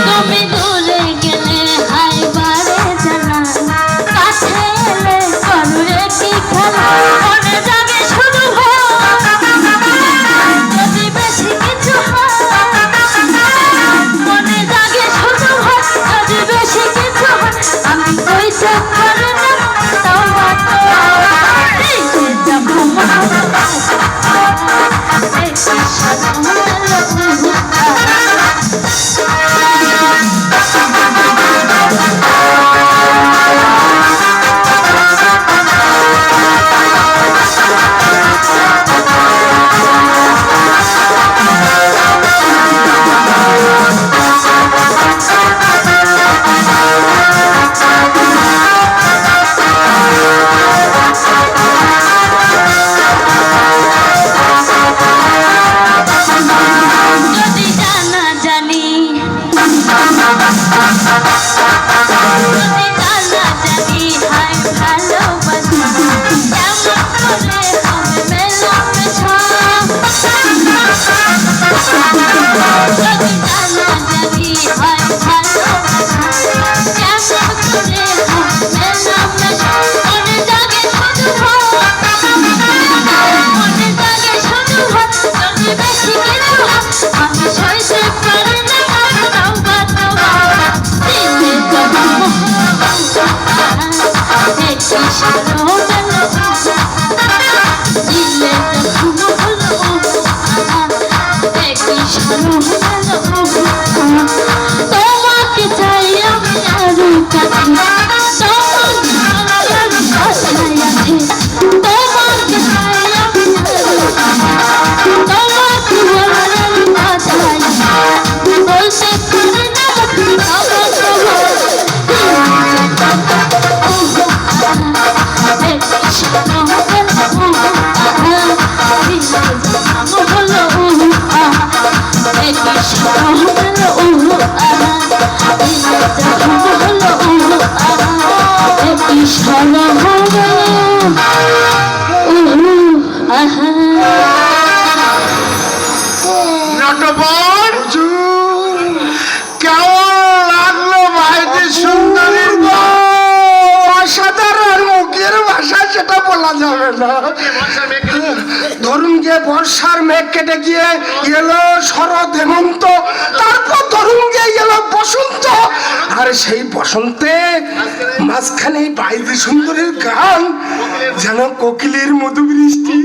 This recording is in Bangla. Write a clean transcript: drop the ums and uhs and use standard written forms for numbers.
তুমি দূরে গেলে হাই বারে জানা, কাছে এলে করবে কি খেলা, মনে জাগে শুধু যদি বেশি কিছু হয়, মনে জাগে শুধু যদি বেশি কিছু হয়, আমি কইতে পারি না তোমার তোমাকে চাই আমি আরো কাছে, তোমাকে চাই আমি তোমাকে বলার কথাই বলতে পারি না নটবর, কেমন লাগলো ভাইটি সুন্দরীর অসাধারণ মুখের ভাষা, সেটা বলা যাবে না। ধরুন যে বর্ষার মেঘ কেটে গিয়ে এলো শরৎ হেমন্ত, তারপর ধরুন যে এলো বসন্ত, আর সেই বসন্তে মাঝখানে বাইরে সুন্দরীর গান, যেন কোকিলের মধু বৃষ্টি।